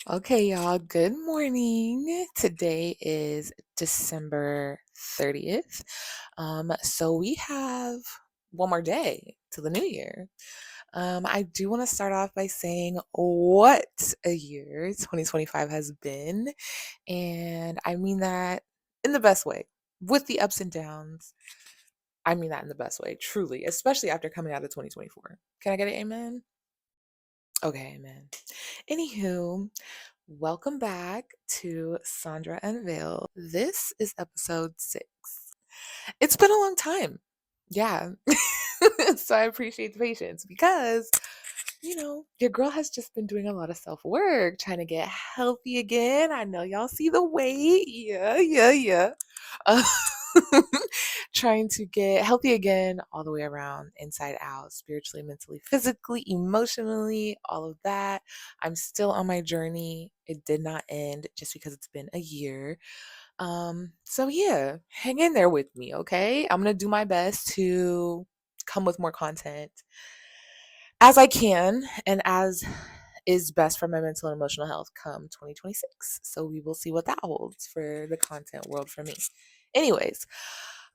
Okay, y'all, good morning. Today is December 30th. So we have one more day to the new year. I do want to start off by saying what a year 2025 has been. And I mean that in the best way, with the ups and downs. I mean that in the best way, truly, especially after coming out of 2024. Can I get an amen? Okay, amen. Anywho, welcome back to Sandra Unveiled. This is episode 6. It's been a long time. Yeah. So I appreciate the patience because, your girl has just been doing a lot of self work, trying to get healthy again. I know y'all see the weight. Yeah, yeah, yeah. Uh, trying to get healthy again, all the way around, inside out, spiritually, mentally, physically, emotionally, all of that. I'm still on my journey. It did not end just because it's been a year. So yeah, hang in there with me, okay? I'm gonna do my best to come with more content as I can and as is best for my mental and emotional health come 2026. So we will see what that holds for the content world for me. Anyways,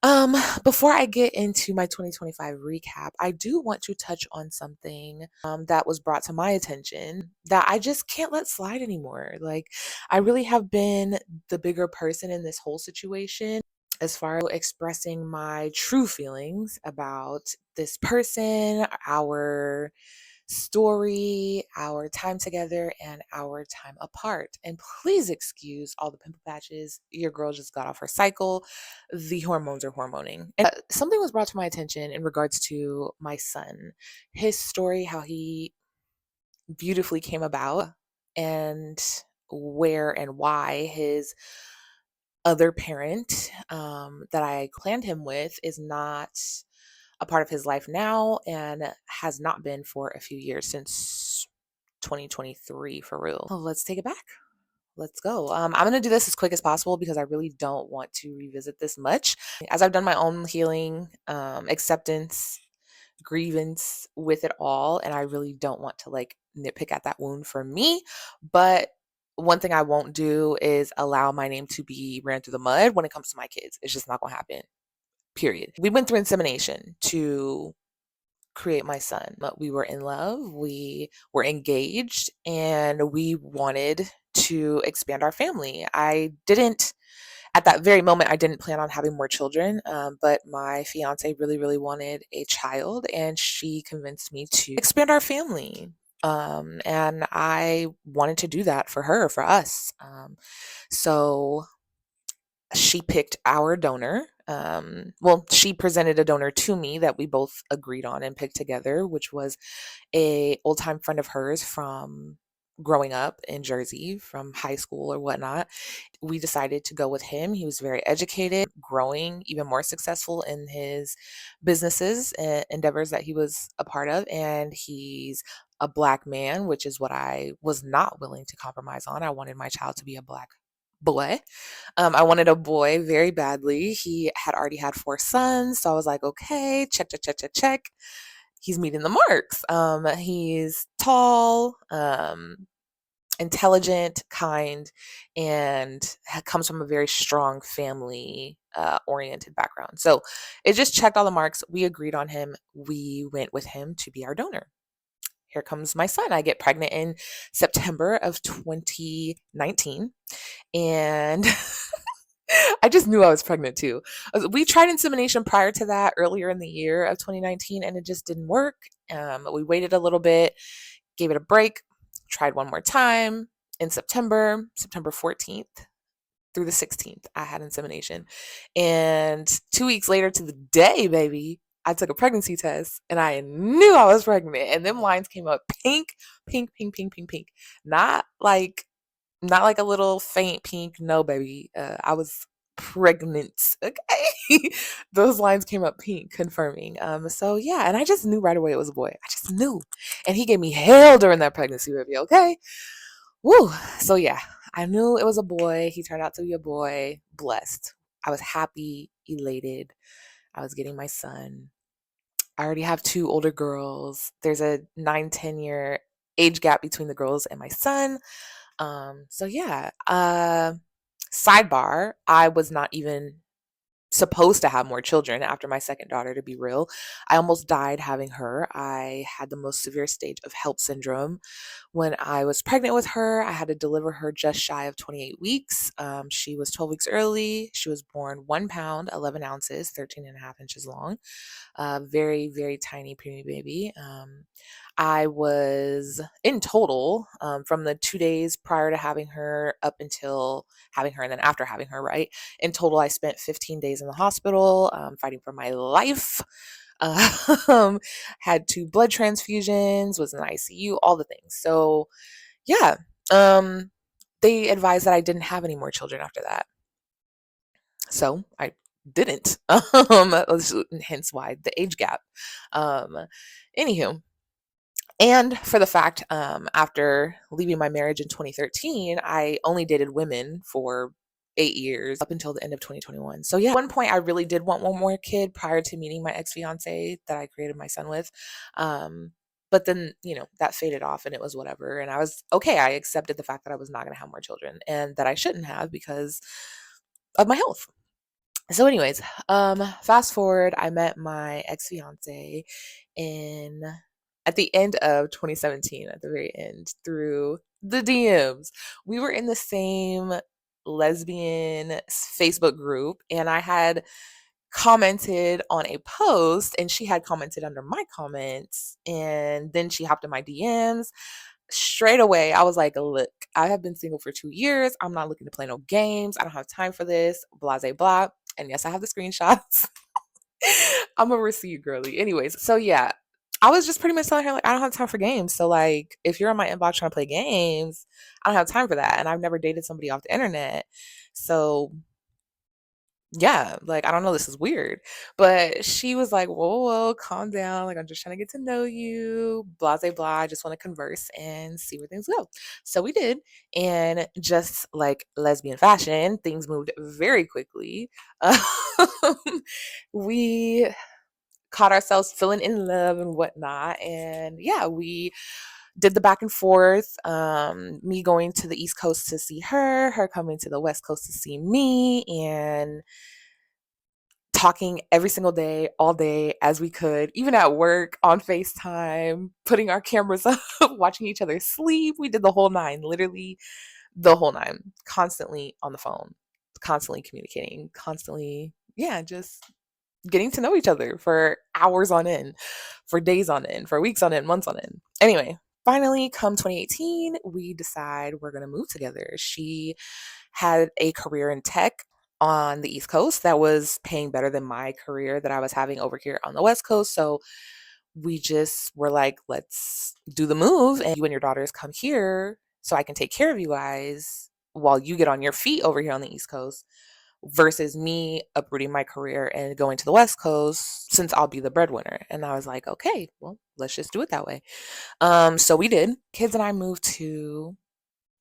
um, before I get into my 2025 recap, I do want to touch on something that was brought to my attention that I just can't let slide anymore. Like, I really have been the bigger person in this whole situation as far as expressing my true feelings about this person, our story, our time together, and our time apart. And please excuse all the pimple patches. Your girl just got off her cycle. The hormones are hormoning. And something was brought to my attention in regards to my son, his story, how he beautifully came about, and where and why his other parent that I planned him with is not a part of his life now and has not been for a few years since 2023 for real. Oh, let's take it back. Let's go. I'm going to do this as quick as possible because I really don't want to revisit this much. As I've done my own healing, acceptance, grievance with it all, and I really don't want to like nitpick at that wound for me. But one thing I won't do is allow my name to be ran through the mud when it comes to my kids. It's just not going to happen. Period. We went through insemination to create my son. But we were in love, we were engaged, and we wanted to expand our family. At that very moment, I didn't plan on having more children, but my fiance really, really wanted a child, and she convinced me to expand our family. And I wanted to do that for her, for us. So she picked our donor. Well, she presented a donor to me that we both agreed on and picked together, which was a old time friend of hers from growing up in Jersey, from high school or whatnot. We decided to go with him. He was very educated, growing, even more successful in his businesses and endeavors that he was a part of, and he's a black man, which is what I was not willing to compromise on. I wanted my child to be a black boy. I wanted a boy very badly. He had already had 4 sons, so I was like, okay, check, check, check, check, check. He's meeting the marks. He's tall, intelligent, kind, and comes from a very strong family oriented background. So it just checked all the marks. We agreed on him. We went with him to be our donor. Here comes my son. I get pregnant in September of 2019. And I just knew I was pregnant too. We tried insemination prior to that earlier in the year of 2019 and it just didn't work. We waited a little bit, gave it a break, tried one more time in September 14th through the 16th. I had insemination. And 2 weeks later to the day, baby, I took a pregnancy test and I knew I was pregnant. And them lines came up pink, pink, pink, pink, pink, pink. Not like a little faint pink. No, baby. I was pregnant. Okay. Those lines came up pink, confirming. So yeah, and I just knew right away it was a boy. I just knew. And he gave me hell during that pregnancy review, okay? Woo. So yeah, I knew it was a boy. He turned out to be a boy. Blessed. I was happy, elated. I was getting my son. I already have 2 older girls. There's a 9-10 year age gap between the girls and my son. So yeah. Sidebar, I was not even supposed to have more children after my second daughter, to be real. I almost died having her. I had the most severe stage of HELP syndrome. When I was pregnant with her, I had to deliver her just shy of 28 weeks. She was 12 weeks early. She was born 1 pound, 11 ounces, 13 and a half inches long. Very, very tiny preemie baby. I was in total, from the 2 days prior to having her up until having her, and then after having her, right? In total, I spent 15 days in the hospital, fighting for my life. Um, had 2 blood transfusions, was in the ICU, all the things. So, yeah, um, they advised that I didn't have any more children after that. So I didn't. Hence why the age gap. Um, Anywho, and for the fact, after leaving my marriage in 2013, I only dated women for 8 years up until the end of 2021. So yeah, at one point I really did want one more kid prior to meeting my ex-fiance that I created my son with. But then, that faded off and it was whatever. And I was okay. I accepted the fact that I was not going to have more children and that I shouldn't have because of my health. So, anyways, fast forward, I met my ex-fiance in at the end of 2017, at the very end, through the DMs. We were in the same lesbian Facebook group, and I had commented on a post, and she had commented under my comments, and then she hopped in my DMs. Straight away, I was like, look, I have been single for 2 years. I'm not looking to play no games. I don't have time for this, blah, blah, blah. And yes, I have the screenshots. I'm a receipt girly. Anyways, so yeah, I was just pretty much telling her, like, I don't have time for games. So, like, if you're in my inbox trying to play games, I don't have time for that. And I've never dated somebody off the internet. So, yeah, like, I don't know, this is weird. But she was like, whoa, whoa, calm down. Like, I'm just trying to get to know you, blah, blah, blah. I just want to converse and see where things go. So we did. And just like lesbian fashion, things moved very quickly. Um, we caught ourselves feeling in love and whatnot. And yeah, we did the back and forth. Me going to the East Coast to see her, her coming to the West Coast to see me, and talking every single day, all day as we could, even at work, on FaceTime, putting our cameras up, watching each other sleep. We did the whole nine, literally the whole nine, constantly on the phone, constantly communicating, constantly, yeah, just getting to know each other for hours on end, for days on end, for weeks on end, months on end. Anyway, finally, come 2018, we decide we're going to move together. She had a career in tech on the East Coast that was paying better than my career that I was having over here on the West Coast. So we just were like, let's do the move, and you and your daughters come here so I can take care of you guys while you get on your feet over here on the East Coast versus me uprooting my career and going to the West Coast since I'll be the breadwinner. And I was like, okay, well, let's just do it that way. So we did. Kids and I moved to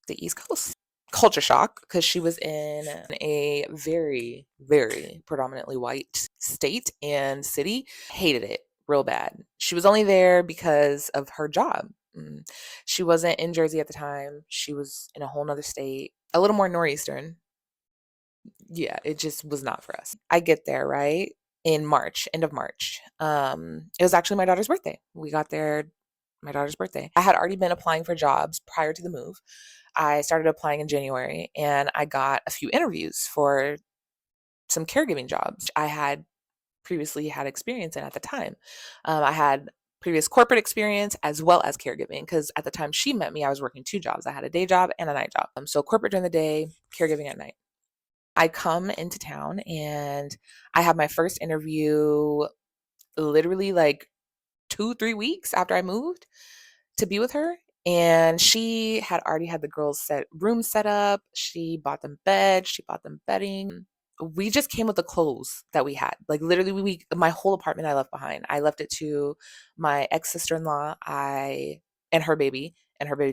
the East Coast. Culture shock because she was in a very, very predominantly white state and city. Hated it real bad. She was only there because of her job. She wasn't in Jersey at the time. She was in a whole nother state, a little more northeastern. Yeah, it just was not for us. I get there, right? In March, end of March. It was actually my daughter's birthday. We got there my daughter's birthday. I had already been applying for jobs prior to the move. I started applying in January and I got a few interviews for some caregiving jobs I had previously had experience in at the time. I had previous corporate experience as well as caregiving because at the time she met me, I was working 2 jobs. I had a day job and a night job. So corporate during the day, caregiving at night. I come into town and I have my first interview literally like 2, 3 weeks after I moved to be with her. And she had already had the girls set rooms set up. She bought them beds, she bought them bedding. We just came with the clothes that we had. Like literally my whole apartment I left behind. I left it to my ex-sister-in-law, and her baby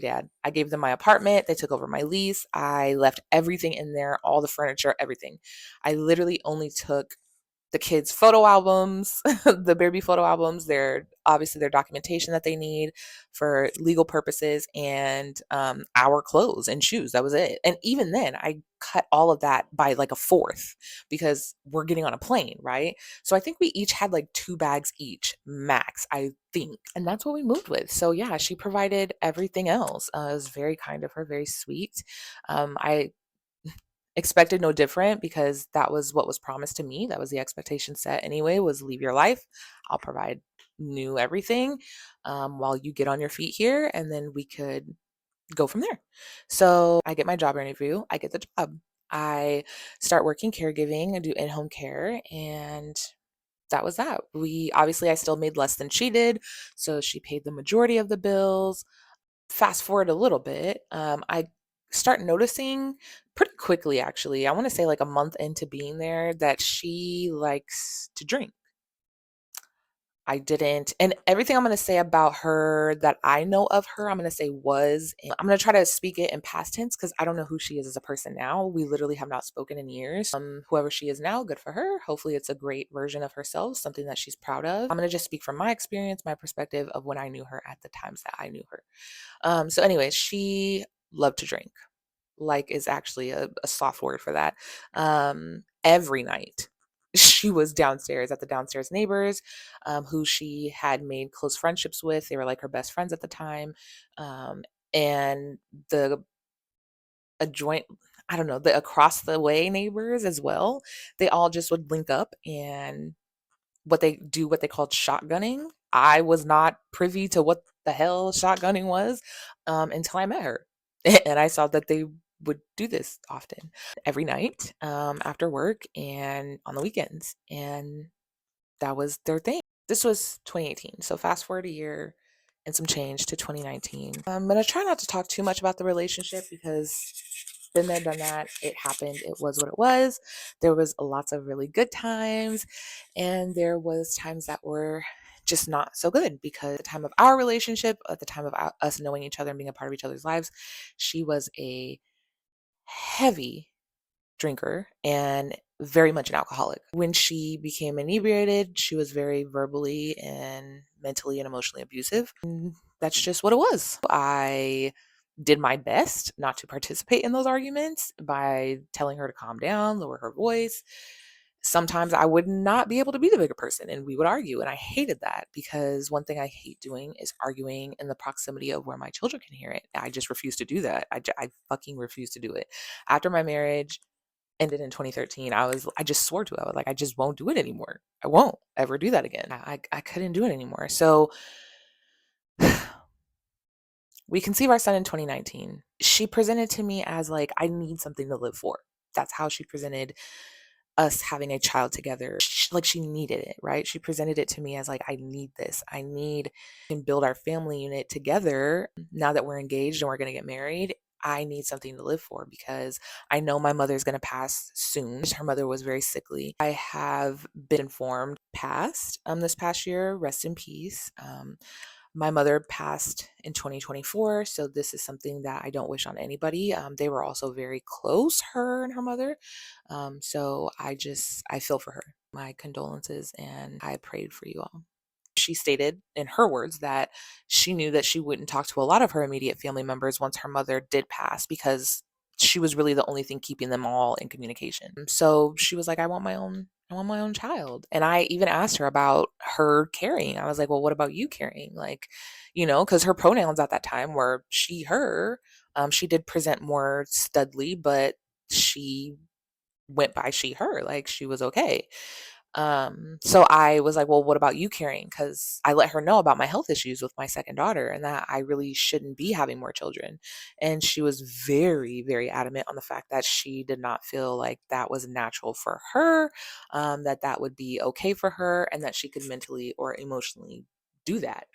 dad. I gave them my apartment. They took over my lease. I left everything in there, all the furniture, everything. I literally only took the kids' photo albums, the baby photo albums, their documentation that they need for legal purposes, and our clothes and shoes. That was it. And even then, I cut all of that by like a fourth because we're getting on a plane, right? So I think we each had like 2 bags each, max, I think. And that's what we moved with. So yeah, she provided everything else. It was very kind of her, very sweet. I expected no different because that was what was promised to me. That was the expectation set anyway, was leave your life. I'll provide new everything while you get on your feet here, and then we could go from there. So I get my job interview. I get the job. I start working caregiving and do in-home care, and that was that. I still made less than she did, so she paid the majority of the bills. Fast forward a little bit, I start noticing pretty quickly, actually. I want to say like a month into being there that she likes to drink. I didn't, and everything I'm going to say about her that I know of her, I'm going to say was, and I'm going to try to speak it in past tense because I don't know who she is as a person now. We literally have not spoken in years. Whoever she is now, good for her. Hopefully, it's a great version of herself, something that she's proud of. I'm going to just speak from my experience, my perspective of when I knew her at the times that I knew her. So anyways, she loved to drink. Like is actually a soft word for that. Every night she was downstairs at the downstairs neighbors, who she had made close friendships with. They were like her best friends at the time. And the adjoint, I don't know, the across the way neighbors as well. They all just would link up and what they called shotgunning. I was not privy to what the hell shotgunning was until I met her. And I saw that they would do this often every night after work and on the weekends. And that was their thing. This was 2018. So fast forward a year and some change to 2019. I'm going to try not to talk too much about the relationship because been there, done that. It happened. It was what it was. There was lots of really good times, and there was times that were just not so good because at the time of our relationship, at the time of us knowing each other and being a part of each other's lives, she was a heavy drinker and very much an alcoholic. When she became inebriated, she was very verbally and mentally and emotionally abusive. And that's just what it was. I did my best not to participate in those arguments by telling her to calm down, lower her voice. Sometimes I would not be able to be the bigger person and we would argue. And I hated that because one thing I hate doing is arguing in the proximity of where my children can hear it. I just refuse to do that. I fucking refuse to do it. After my marriage ended in 2013, I just swore to it. I was like, I just won't do it anymore. I won't ever do that again. I couldn't do it anymore. So we conceived our son in 2019. She presented to me as like, I need something to live for. That's how she presented us having a child together. Like she needed it, right? She presented it to me as like, I need this. I need to build our family unit together. Now that we're engaged and we're going to get married, I need something to live for because I know my mother's going to pass soon. Her mother was very sickly. I have been informed past this past year, rest in peace. My mother passed in 2024, so this is something that I don't wish on anybody. They were also very close, her and her mother. So I feel for her. My condolences, and I prayed for you all. She stated in her words that she knew that she wouldn't talk to a lot of her immediate family members once her mother did pass because she was really the only thing keeping them all in communication. So she was like, I want my own child. And I even asked her about her carrying. I was like, well, what about you carrying? Like, because her pronouns at that time were she, her. She did present more studly, but she went by she, her. Like she was okay. So I was like, well, what about you carrying? Because I let her know about my health issues with my second daughter and that I really shouldn't be having more children. And she was very, very adamant on the fact that she did not feel like that was natural for her, that that would be okay for her, and that she could mentally or emotionally do that.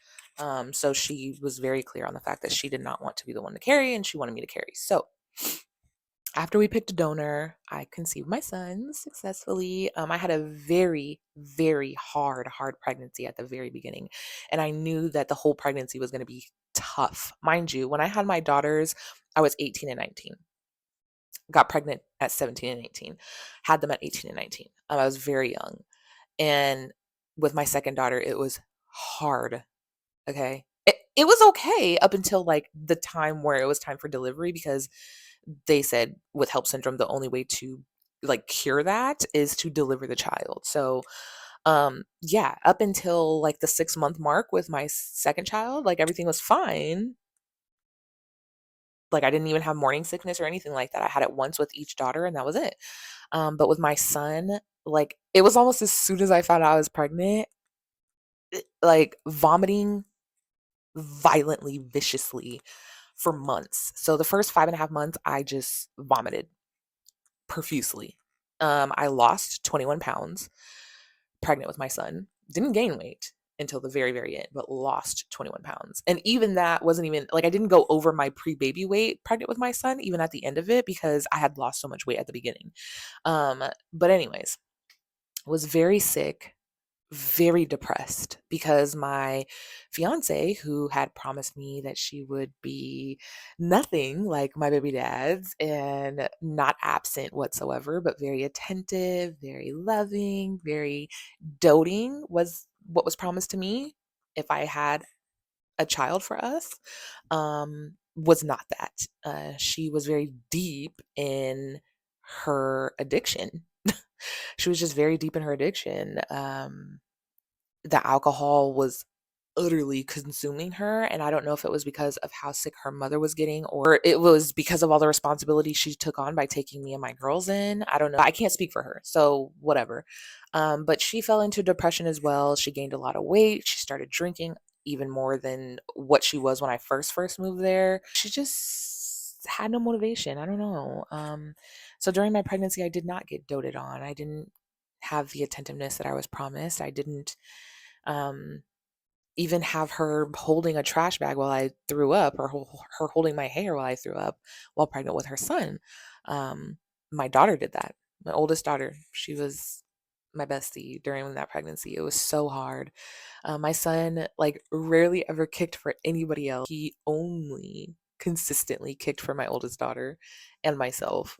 So she was very clear on the fact that she did not want to be the one to carry and she wanted me to carry. So after we picked a donor, I conceived my son successfully. I had a very, very hard pregnancy at the very beginning. And I knew that the whole pregnancy was going to be tough. Mind you, when I had my daughters, I was 18 and 19. Got pregnant at 17 and 18. Had them at 18 and 19. I was very young. And with my second daughter, it was hard. Okay. It was okay up until like the time where it was time for delivery, because they said with HELP syndrome, the only way to like cure that is to deliver the child. So, yeah, up until like the 6 month mark with my second child, like everything was fine. Like I didn't even have morning sickness or anything like that. I had it once with each daughter and that was it. But with my son, like it was almost as soon as I found out I was pregnant, like vomiting violently, viciously for months. So the first 5.5 months, I just vomited profusely. I lost 21 pounds pregnant with my son. Didn't gain weight until the very, very end, but lost 21 pounds. And even that wasn't even like I didn't go over my pre baby weight pregnant with my son, even at the end of it, because I had lost so much weight at the beginning. But, anyways, was very sick, very depressed because my fiance, who had promised me that she would be nothing like my baby dad's and not absent whatsoever, but very attentive, very loving, very doting, was what was promised to me if I had a child for us, was not that. She was very deep in her addiction. She was just very deep in her addiction. The alcohol was utterly consuming her, and I don't know if it was because of how sick her mother was getting or it was because of all the responsibility she took on by taking me and my girls in. I don't know. I can't speak for her, so whatever. But she fell into depression as well. She gained a lot of weight. She started drinking even more than what she was when I first moved there. She just had no motivation. I don't know. So during my pregnancy, I did not get doted on. I didn't have the attentiveness that I was promised. I didn't um even have her holding a trash bag while I threw up, or her holding my hair while I threw up while pregnant with her son. Um, my daughter did that. My oldest daughter, she was my bestie during that pregnancy. It was so hard. My son, like, rarely ever kicked for anybody else. He only consistently kicked for my oldest daughter and myself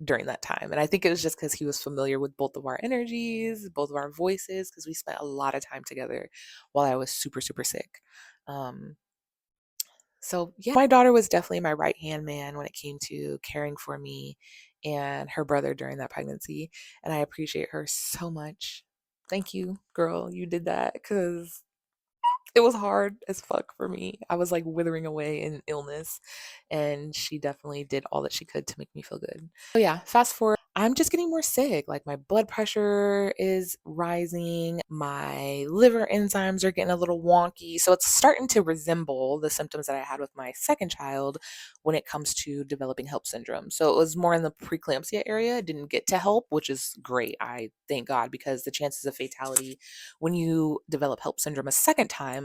during that time. And I think it was just because he was familiar with both of our energies, both of our voices, because we spent a lot of time together while I was super, super sick. Um, so, yeah, my daughter was definitely my right hand man when it came to caring for me and her brother during that pregnancy. And I appreciate her so much. Thank you, girl. You did that because it was hard as fuck for me. I was like withering away in illness, and she definitely did all that she could to make me feel good. So, yeah, fast forward, I'm just getting more sick. Like, my blood pressure is rising, my liver enzymes are getting a little wonky. So, it's starting to resemble the symptoms that I had with my second child when it comes to developing HELP syndrome. So, it was more in the preeclampsia area. It didn't get to HELP, which is great. I thank God, because the chances of fatality when you develop HELP syndrome a second time,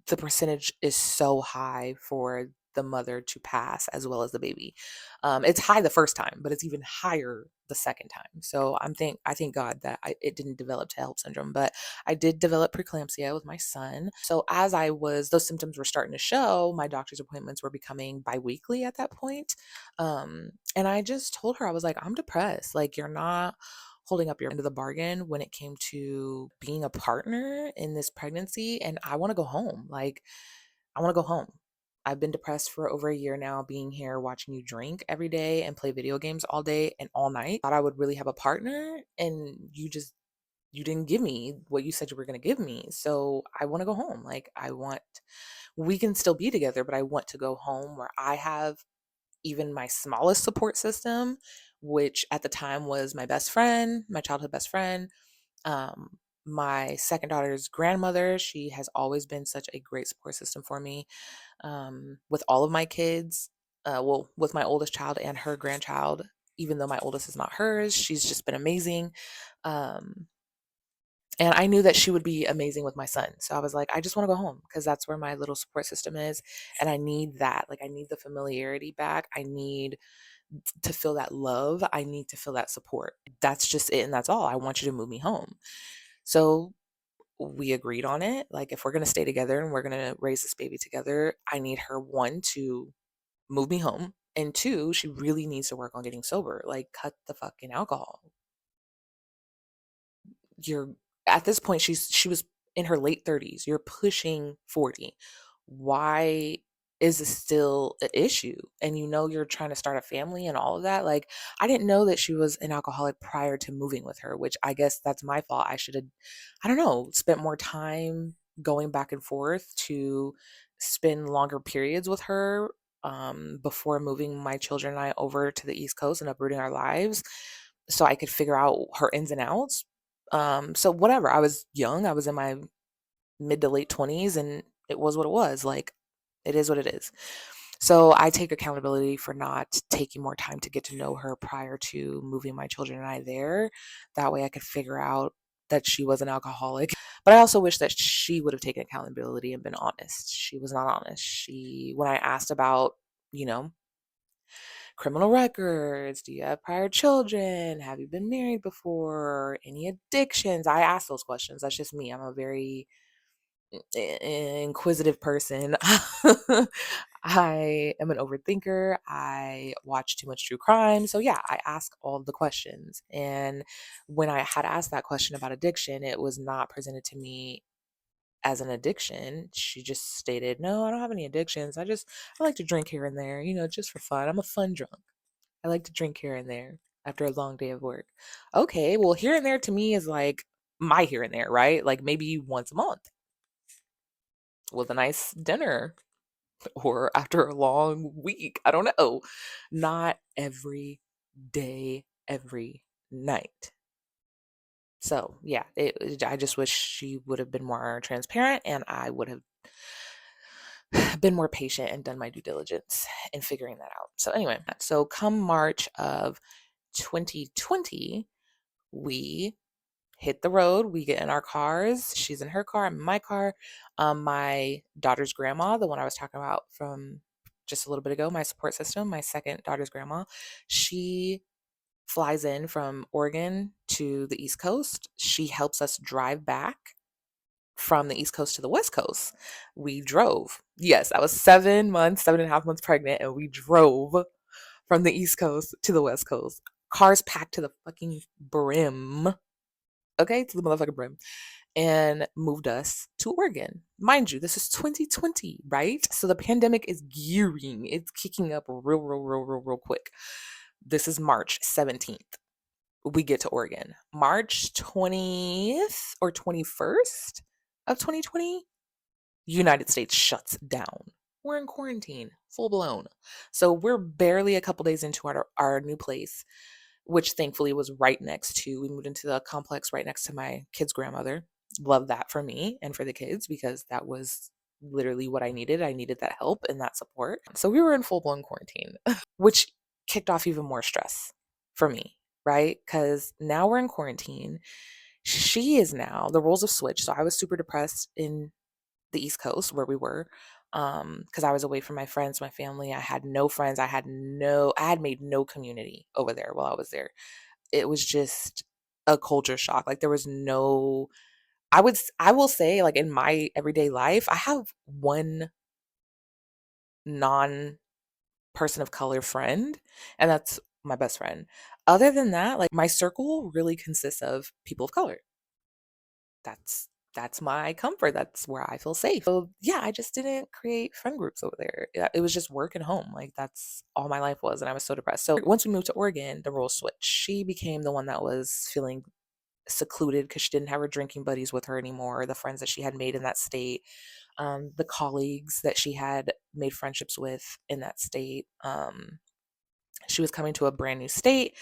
the percentage is so high for the mother to pass as well as the baby. It's high the first time, but it's even higher the second time. So I thank God that it didn't develop to HELP syndrome, but I did develop preeclampsia with my son. So as those symptoms were starting to show, my doctor's appointments were becoming biweekly at that point. And I just told her, I was like, I'm depressed. Like, you're not holding up your end of the bargain when it came to being a partner in this pregnancy, and I want to go home. Like, I want to go home. I've been depressed for over a year now, being here watching you drink every day and play video games all day and all night. Thought I would really have a partner, and you didn't give me what you said you were going to give me. So I want to go home. Like, we can still be together, but I want to go home where I have even my smallest support system, which at the time was my best friend, my childhood best friend, my second daughter's grandmother. She has always been such a great support system for me, with all of my kids. Well, with my oldest child and her grandchild, even though my oldest is not hers, she's just been amazing. Um, and I knew that she would be amazing with my son. So I was like, I just want to go home because that's where my little support system is. And I need that. Like, I need the familiarity back. I need to feel that love. I need to feel that support. That's just it. And that's all. I want you to move me home. So we agreed on it. Like, if we're going to stay together and we're going to raise this baby together, I need her, one, to move me home. And two, she really needs to work on getting sober. Like, cut the fucking alcohol. You're at this point she was in her late 30s. You're pushing 40. Why is this still an issue? And you're trying to start a family and all of that. Like, I didn't know that she was an alcoholic prior to moving with her, which I guess that's my fault. I should have, I don't know, spent more time going back and forth to spend longer periods with her, before moving my children and I over to the East Coast and uprooting our lives, so I could figure out her ins and outs. So whatever. I was young. I was in my mid to late 20s, and it was what it was. Like, it is what it is. So I take accountability for not taking more time to get to know her prior to moving my children and I there. That way I could figure out that she was an alcoholic. But I also wish that she would have taken accountability and been honest. She was not honest. When I asked about, you know, criminal records, do you have prior children? Have you been married before? Any addictions? I asked those questions. That's just me. I'm a very inquisitive person. I am an overthinker. I watch too much true crime. So yeah, I ask all the questions. And when I had asked that question about addiction, it was not presented to me as an addiction. She just stated, "No, I don't have any addictions. I like to drink here and there, just for fun. I'm a fun drunk. I like to drink here and there after a long day of work." Okay, well, here and there to me is like my here and there, right? Like maybe once a month with a nice dinner or after a long week. I don't know. Not every day, every night. So, yeah, I just wish she would have been more transparent, and I would have been more patient and done my due diligence in figuring that out. So, anyway, so come March of 2020, we hit the road. We get in our cars. She's in her car, I'm in my car. My daughter's grandma, the one I was talking about from just a little bit ago, my support system, my second daughter's grandma, she flies in from Oregon to the East Coast. She helps us drive back from the East Coast to the West Coast. We drove. Yes, I was 7 months, 7.5 months pregnant, and we drove from the East Coast to the West Coast. Cars packed to the fucking brim. Okay, to the motherfucking brim. And moved us to Oregon. Mind you, this is 2020, right? So the pandemic is gearing. It's kicking up real, real, real, real, real quick. This is March 17th. We get to Oregon. March 20th or 21st of 2020, United States shuts down. We're in quarantine, full blown. So we're barely a couple days into our new place, which thankfully was right next to, we moved into the complex right next to my kid's grandmother. Love that for me and for the kids, because that was literally what I needed. I needed that help and that support. So we were in full blown quarantine, which kicked off even more stress for me, right? Because now we're in quarantine. She is now, the roles have switched. So I was super depressed in the East Coast where we were, because I was away from my friends, my family. I had no friends. I had made no community over there while I was there. It was just a culture shock. Like, there was no, I will say, like, in my everyday life, I have one non person of color friend, and that's my best friend. Other than that, like, my circle really consists of people of color. That's my comfort. That's where I feel safe. So yeah, I just didn't create friend groups over there. It was just work and home. Like, that's all my life was, and I was so depressed. So once we moved to Oregon, the roles switched. She became the one that was feeling secluded because she didn't have her drinking buddies with her anymore, the friends that she had made in that state, the colleagues that she had made friendships with in that state. She was coming to a brand new state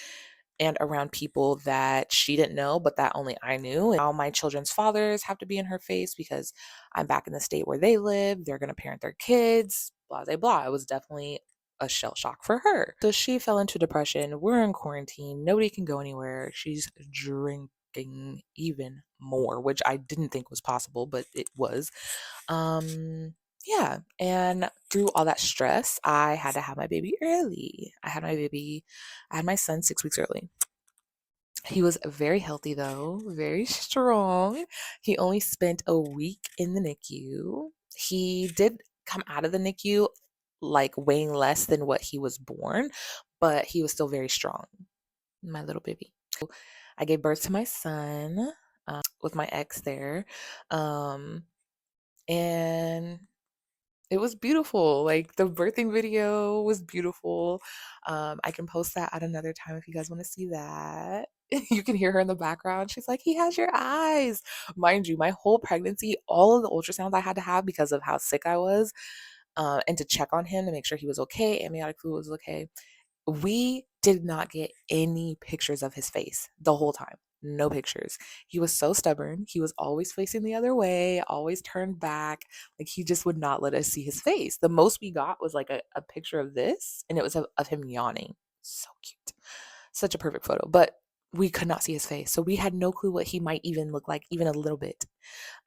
and around people that she didn't know, but that only I knew. And now my children's fathers have to be in her face because I'm back in the state where they live. They're going to parent their kids, blah, blah, blah. It was definitely a shell shock for her. So she fell into depression. We're in quarantine. Nobody can go anywhere. She's drinking even more, which I didn't think was possible, but it was. Yeah, and through all that stress, I had to have my baby early. I had my son 6 weeks early. He was very healthy though, very strong. He only spent a week in the NICU. He did come out of the NICU like weighing less than what he was born, but he was still very strong, my little baby. I gave birth to my son with my ex there. Um, and it was beautiful. Like the birthing video was beautiful. I can post that at another time if you guys want to see that. You can hear her in the background. She's like, he has your eyes. Mind you, my whole pregnancy, all of the ultrasounds I had to have because of how sick I was, and to check on him to make sure he was okay, amniotic fluid was okay. We did not get any pictures of his face the whole time. No pictures. He was so stubborn. He was always facing the other way, always turned back. Like he just would not let us see his face. The most we got was like a picture of this, and it was of him yawning. So cute. Such a perfect photo. But we could not see his face. So we had no clue what he might even look like, even a little bit.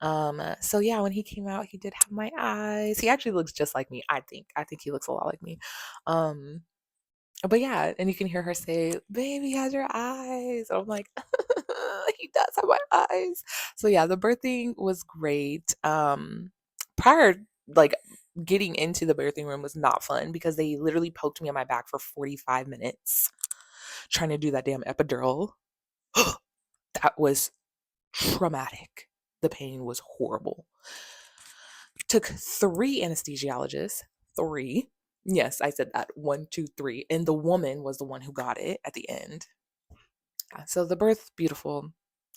So yeah, when he came out, he did have my eyes. He actually looks just like me, I think. I think he looks a lot like me. But yeah, and you can hear her say, "Baby has your eyes." And I'm like, he does have my eyes. So yeah, the birthing was great. Prior, like getting into the birthing room was not fun because they literally poked me on my back for 45 minutes trying to do that damn epidural. That was traumatic. The pain was horrible. Took 3 anesthesiologists. 3. Yes, I said that. 1, 2, 3. And the woman was the one who got it at the end. Yeah, so the birth, beautiful.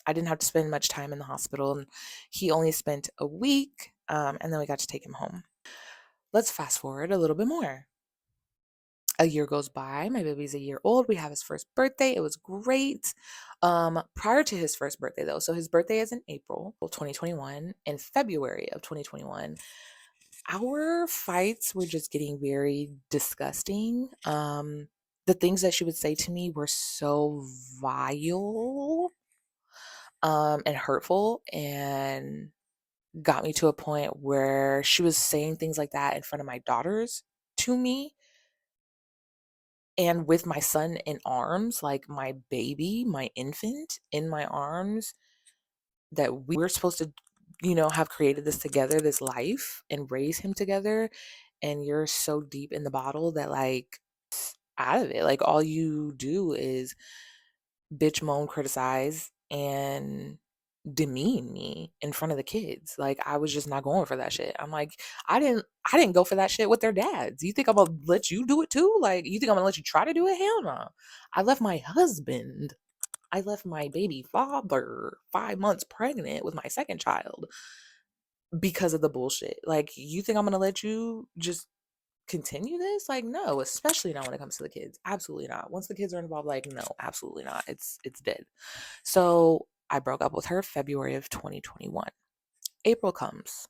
I didn't have to spend much time in the hospital, and he only spent a week, and then we got to take him home. Let's fast forward a little bit more. A year goes by. My baby's a year old. We have his first birthday. It was great. Prior to his first birthday, though, so his birthday is in April 2021. In February of 2021, our fights were just getting very disgusting. The things that she would say to me were so vile, and hurtful, and got me to a point where she was saying things like that in front of my daughters to me, and with my son in arms, like my baby, my infant in my arms, that we were supposed to, have created this together, this life, and raise him together. And you're so deep in the bottle that, like, out of it, like, all you do is bitch, moan, criticize, and demean me in front of the kids. Like, I was just not going for that shit. I'm like, I didn't go for that shit with their dads. You think I'm gonna let you do it too? Like, you think I'm gonna let you try to do it? Hell no. I left my husband. I left my baby father 5 months pregnant with my second child because of the bullshit. Like, you think I'm gonna let you just continue this? Like, no, especially not when it comes to the kids. Absolutely not. Once the kids are involved, like, no, absolutely not. It's dead. So I broke up with her February of 2021. April comes,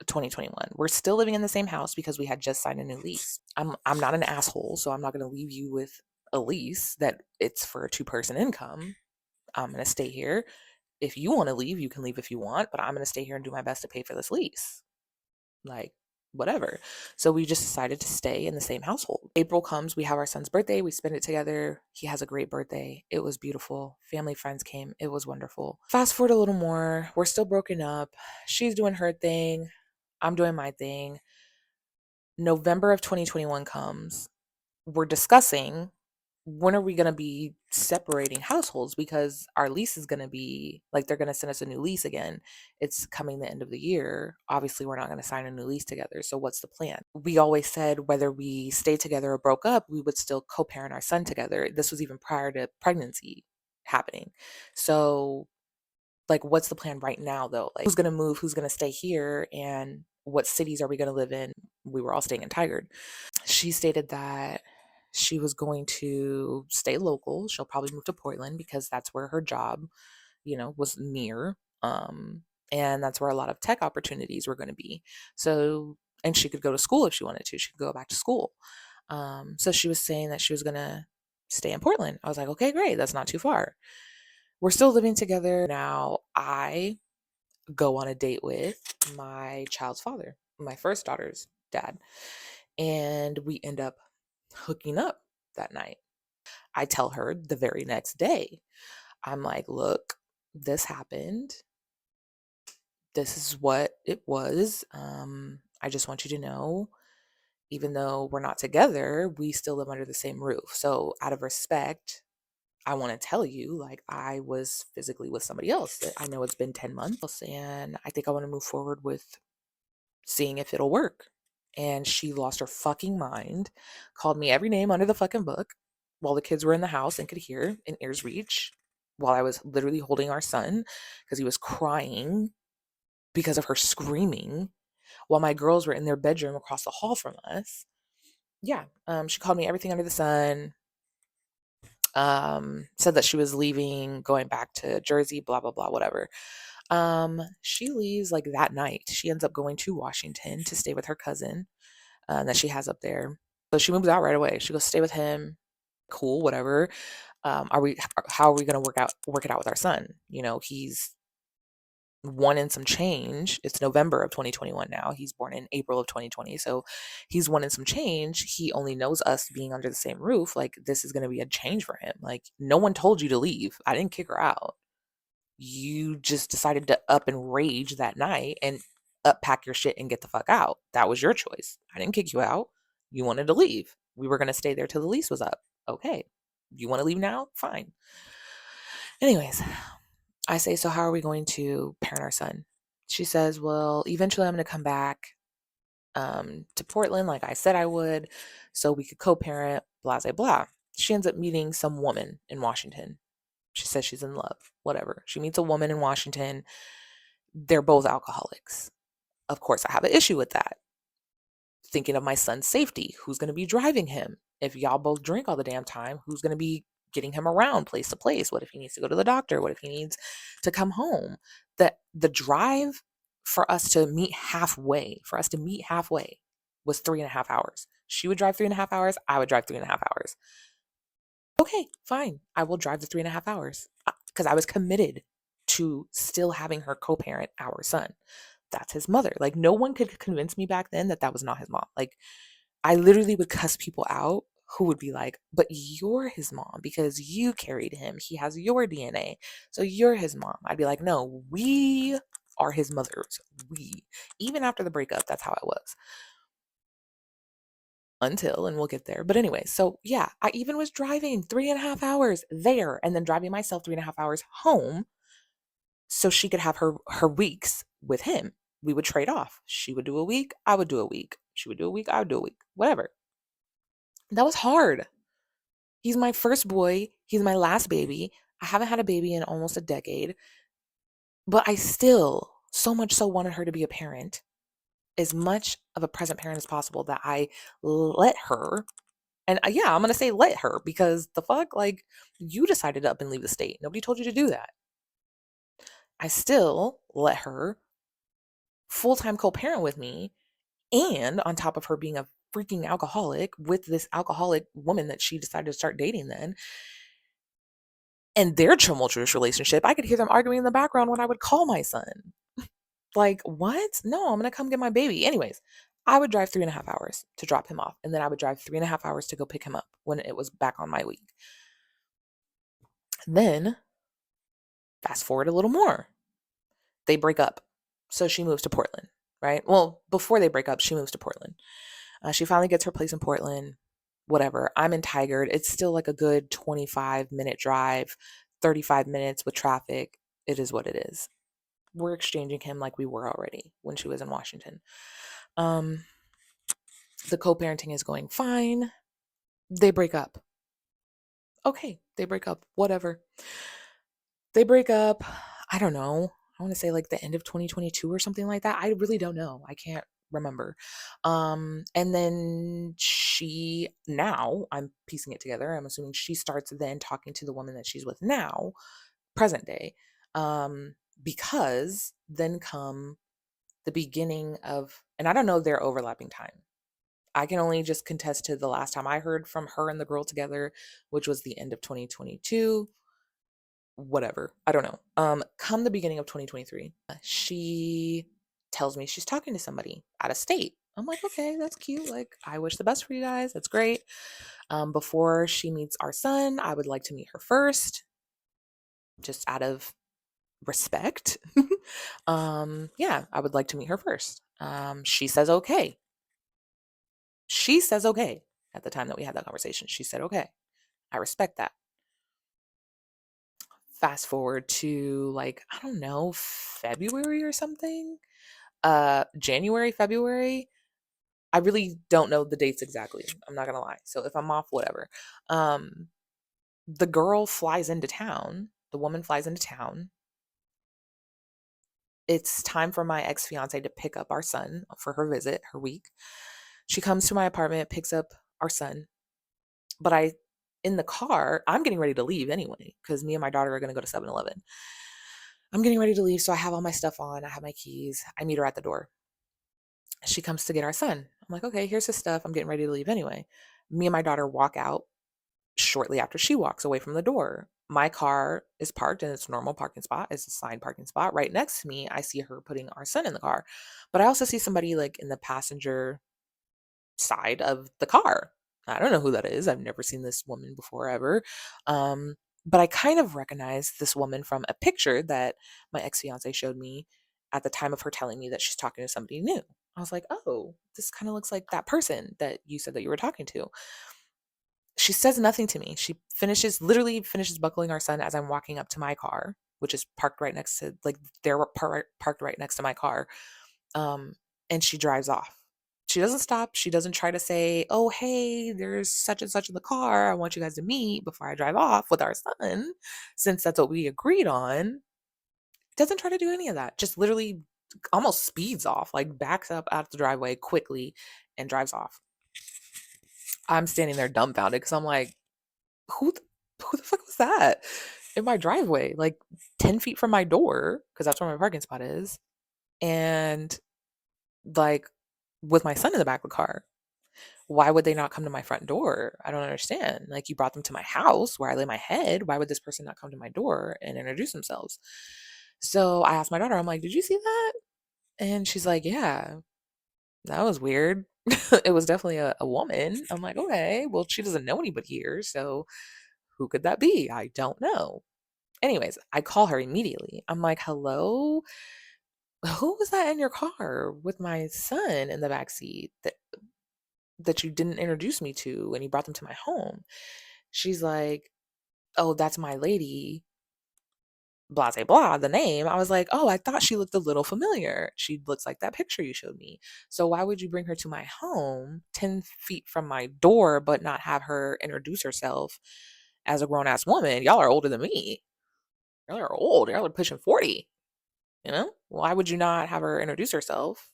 2021. We're still living in the same house because we had just signed a new lease. I'm not an asshole, so I'm not gonna leave you with a lease that it's for a 2-person income. I'm gonna stay here. If you want to leave, you can leave if you want, but I'm gonna stay here and do my best to pay for this lease. Like, whatever. So we just decided to stay in the same household. April comes, we have our son's birthday, we spend it together. He has a great birthday. It was beautiful. Family, friends came. It was wonderful. Fast forward a little more. We're still broken up. She's doing her thing. I'm doing my thing. November of 2021 comes. We're discussing, when are we going to be separating households, because our lease is going to be like, they're going to send us a new lease again. It's coming the end of the year. Obviously, we're not going to sign a new lease together. So what's the plan? We always said whether we stayed together or broke up, we would still co-parent our son together. This was even prior to pregnancy happening. So, like, what's the plan right now, though? Like, who's going to move? Who's going to stay here? And what cities are we going to live in? We were all staying in Tigard. She stated that she was going to stay local. She'll probably move to Portland because that's where her job, was near. And that's where a lot of tech opportunities were going to be. So, and she could go to school if she wanted to. She could go back to school. So she was saying that she was going to stay in Portland. I was like, okay, great. That's not too far. We're still living together. Now I go on a date with my child's father, my first daughter's dad. And we end up hooking up that night. I tell her the very next day, I'm like, look, this happened. This is what it was. I just want you to know, even though we're not together, we still live under the same roof. So, out of respect, I want to tell you, like, I was physically with somebody else. I know it's been 10 months and I think I want to move forward with seeing if it'll work. And she lost her fucking mind, called me every name under the fucking book while the kids were in the house and could hear in ear's reach while I was literally holding our son because he was crying because of her screaming while my girls were in their bedroom across the hall from us. Yeah, she called me everything under the sun. Said that she was leaving, going back to Jersey, blah blah blah, whatever. She leaves like that night. She ends up going to Washington to stay with her cousin that she has up there. So she moves out right away. She goes stay with him. Cool, whatever. Are we? How are we going to work it out with our son? You know, he's one and some change. It's November of 2021 now. He's born in April of 2020. So he's one and some change. He only knows us being under the same roof. Like, this is going to be a change for him. Like, no one told you to leave. I didn't kick her out. You just decided to up and rage that night and up pack your shit and get the fuck out. That was your choice. I didn't kick you out. You wanted to leave. We were going to stay there till the lease was up. Okay. You want to leave now? Fine. Anyways, I say, so how are we going to parent our son? She says, well, eventually I'm going to come back to Portland like I said I would so we could co-parent, blah, blah, blah. She ends up meeting some woman in Washington. She says she's in love, whatever. She meets a woman in Washington. They're both alcoholics. Of course, I have an issue with that. Thinking of my son's safety. Who's going to be driving him? If y'all both drink all the damn time, who's going to be getting him around place to place? What if he needs to go to the doctor? What if he needs to come home? The drive for us to meet halfway, was 3.5 hours. She would drive 3.5 hours. I would drive 3.5 hours. Okay, fine. I will drive the 3.5 hours because I was committed to still having her co-parent our son. That's his mother. Like, no one could convince me back then that that was not his mom. Like, I literally would cuss people out who would be like, but you're his mom because you carried him. He has your DNA. So you're his mom. I'd be like, no, we are his mothers. We. Even after the breakup, that's how it was. Until, and we'll get there. But anyway, so yeah, I even was driving 3.5 hours there and then driving myself 3.5 hours home so she could have her weeks with him. We would trade off. She would do a week, I would do a week. She would do a week, I would do a week. Whatever. That was hard. He's my first boy. He's my last baby. I haven't had a baby in almost a decade, but I still so much so wanted her to be a parent, as much of a present parent as possible, that I let her. And yeah, I'm going to say let her because the fuck, like, you decided to up and leave the state. Nobody told you to do that. I still let her full-time co-parent with me, and on top of her being a freaking alcoholic with this alcoholic woman that she decided to start dating then, and their tumultuous relationship, I could hear them arguing in the background when I would call my son. Like, what? No, I'm going to come get my baby. Anyways, I would drive 3.5 hours to drop him off, and then I would drive 3.5 hours to go pick him up when it was back on my week. Then, fast forward a little more. They break up. So she moves to Portland, right? Well, before they break up, she moves to Portland. She finally gets her place in Portland. Whatever. I'm in Tigard. It's still like a good 25-minute drive, 35 minutes with traffic. It is what it is. We're exchanging him like we were already when she was in Washington. The co-parenting is going fine. They break up. Okay, they break up. Whatever. They break up. I don't know. I want to say like the end of 2022 or something like that. I really don't know. I can't remember. And then now I'm piecing it together. I'm assuming she starts then talking to the woman that she's with now, present day. Because then come the beginning of, and I don't know their overlapping time. I can only just contest to the last time I heard from her and the girl together, which was the end of 2022. Whatever. I don't know. Come the beginning of 2023, she tells me she's talking to somebody out of state. I'm like, okay, that's cute. Like, I wish the best for you guys. That's great. Before she meets our son, I would like to meet her first, just out of respect. Yeah, I would like to meet her first. She says okay. She says okay. At the time that we had that conversation, she said okay. I respect that. fast forward to like, I don't know, February or something. January, February. I really don't know the dates exactly. I'm not gonna lie. So if I'm off, whatever. Um, the girl flies into town. The woman flies into town. It's time for my ex-fiance to pick up our son for her visit, her week. She comes to my apartment, picks up our son. But in the car, I'm getting ready to leave anyway, because me and my daughter are going to go to 7-Eleven. I'm getting ready to leave. So I have all my stuff on. I have my keys. I meet her at the door. She comes to get our son. I'm like, okay, here's his stuff. I'm getting ready to leave anyway. Me and my daughter walk out shortly after she walks away from the door. My car is parked in its normal parking spot. It's a assigned parking spot. Right next to me, I see her putting our son in the car. But I also see somebody like in the passenger side of the car. I don't know who that is. I've never seen this woman before ever. Um, but I kind of recognize this woman from a picture that my ex fiance showed me at the time of her telling me that she's talking to somebody new. I was like, oh, this kind of looks like that person that you said that you were talking to. She says nothing to me. She literally finishes buckling our son as I'm walking up to my car, which is parked right next to, like, they're parked right next to my car. Um, and she drives off. She doesn't stop. She doesn't try to say, oh, hey, there's such and such in the car. I want you guys to meet before I drive off with our son, since that's what we agreed on. Doesn't try to do any of that. Just literally almost speeds off, like backs up out the driveway quickly and drives off. I'm standing there dumbfounded because I'm like, who the, who the fuck was that in my driveway? Like 10 feet from my door, because that's where my parking spot is. And like with my son in the back of the car. Why would they not come to my front door? I don't understand. Like, you brought them to my house where I lay my head. Why would this person not come to my door and introduce themselves? So I asked my daughter, I'm like, did you see that? And she's like, yeah, that was weird. It was definitely a woman. I'm like, okay, well, she doesn't know anybody here. So who could that be? I don't know. Anyways, I call her immediately. I'm like, hello? Who was that in your car with my son in the back seat that you didn't introduce me to and you brought them to my home? She's like, oh, that's my lady, blah, blah, blah, the name. I was like, oh, I thought she looked a little familiar. She looks like that picture you showed me. So why would you bring her to my home 10 feet from my door, but not have her introduce herself as a grown ass woman? Y'all are older than me. Y'all are old. Y'all are pushing 40. You know? Why would you not have her introduce herself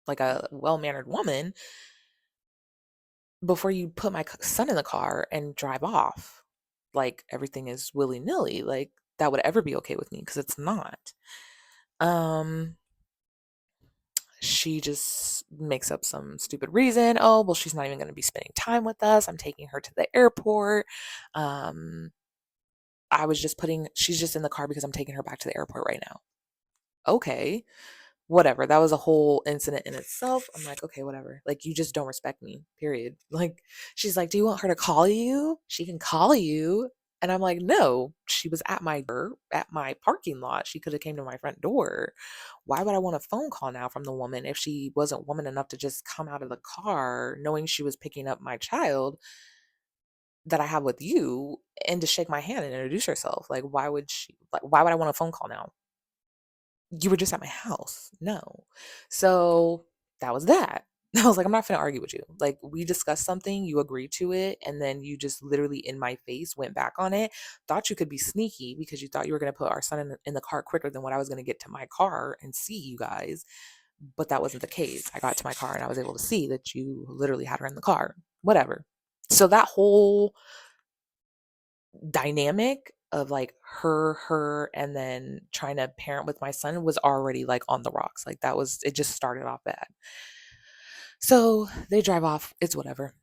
like a well mannered woman before you put my son in the car and drive off? Like everything is willy nilly. Like that would ever be okay with me, because it's not. Um, she just makes up some stupid reason. Oh, well, she's not even going to be spending time with us. I'm taking her to the airport. Um, she's just in the car because I'm taking her back to the airport right now. Okay, whatever. That was a whole incident in itself. I'm like, okay, whatever. Like, you just don't respect me, period. Like, she's like, do you want her to call you? She can call you. And I'm like, no, she was at my parking lot. She could have came to my front door. Why would I want a phone call now from the woman if she wasn't woman enough to just come out of the car knowing she was picking up my child that I have with you, and to shake my hand and introduce herself? Like, why would I want a phone call now? You were just at my house. No. So that was that. I was like, I'm not gonna argue with you. Like, we discussed something, you agreed to it, and then you just literally in my face went back on it. Thought you could be sneaky because you thought you were gonna put our son in the car quicker than what I was gonna get to my car and see you guys. But that wasn't the case. I got to my car and I was able to see that you literally had her in the car. Whatever. So that whole dynamic of like her and then trying to parent with my son was already like on the rocks. Like, that was it, just started off bad. So they drive off. It's whatever.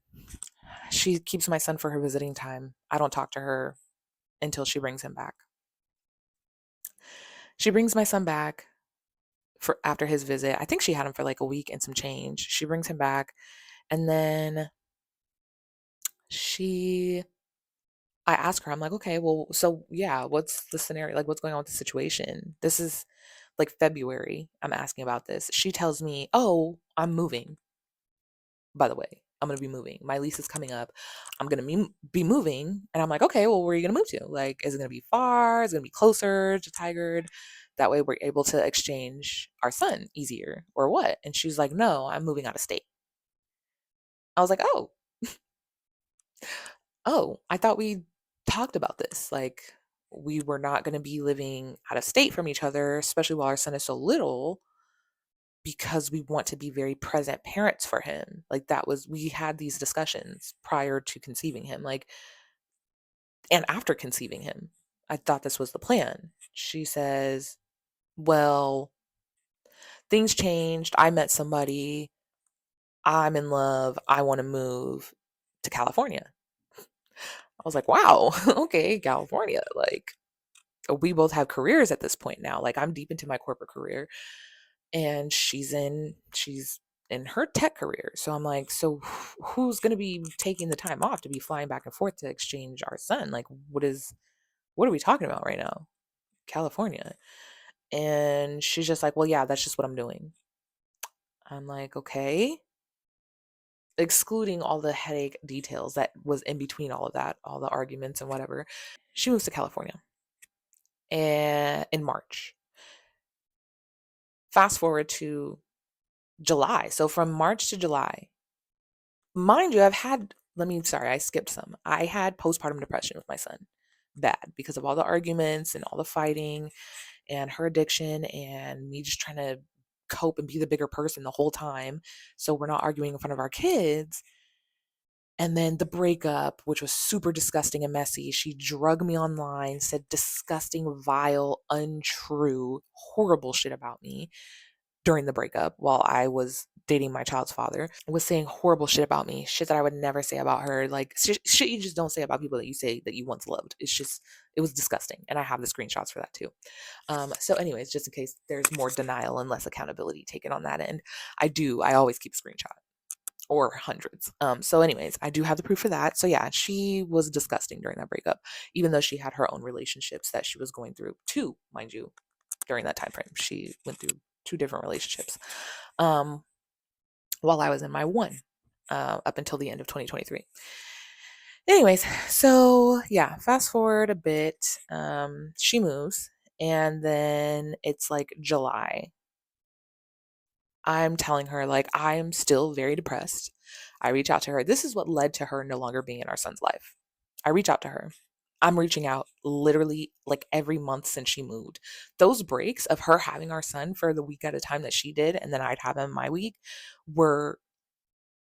She keeps my son for her visiting time. I don't talk to her until she brings him back. She brings my son back for after his visit. I think she had him for like a week and some change. She brings him back, and then she I ask her, I'm like, okay, well, so yeah, what's the scenario? Like, what's going on with the situation? This is like February. I'm asking about this. She tells me, oh, I'm moving, by the way. I'm going to be moving. My lease is coming up. I'm going to be moving. And I'm like, okay, well, where are you going to move to? Like, is it going to be far? Is it going to be closer to Tigard? That way we're able to exchange our son easier or what? And she's like, no, I'm moving out of state. I was like, oh, I thought we talked about this. Like, we were not going to be living out of state from each other, especially while our son is so little, because we want to be very present parents for him. Like, we had these discussions prior to conceiving him, like, and after conceiving him. I thought this was the plan. She says, well, things changed. I met somebody. I'm in love. I want to move to California. I was like, wow, okay, California. Like, we both have careers at this point now. Like, I'm deep into my corporate career and she's in her tech career. So I'm like, so who's going to be taking the time off to be flying back and forth to exchange our son? Like, what are we talking about right now? California. And she's just like, well, yeah, that's just what I'm doing. I'm like, okay. Excluding all the headache details that was in between all of that, all the arguments and whatever. She moves to California in March. Fast forward to July. So from March to July, mind you, I skipped some. I had postpartum depression with my son. Bad because of all the arguments and all the fighting and her addiction and me just trying to cope and be the bigger person the whole time. So we're not arguing in front of our kids. And then the breakup, which was super disgusting and messy. She drugged me online, said disgusting, vile, untrue, horrible shit about me during the breakup while I was dating my child's father, was saying horrible shit about me, shit that I would never say about her, like shit you just don't say about people that you say that you once loved. It was disgusting. And I have the screenshots for that too. So anyways, just in case there's more denial and less accountability taken on that end, I always keep a screenshot or hundreds. So anyways, I do have the proof for that. So yeah, she was disgusting during that breakup, even though she had her own relationships that she was going through too, mind you, during that time frame. She went through two different relationships while I was in my one up until the end of 2023. Anyways, so yeah, fast forward a bit. She moves, and then it's like July. I'm telling her, like, I'm still very depressed. I reach out to her. This is what led to her no longer being in our son's life. I reach out to her. I'm reaching out literally like every month since she moved. Those breaks of her having our son for the week at a time that she did, and then I'd have him my week, were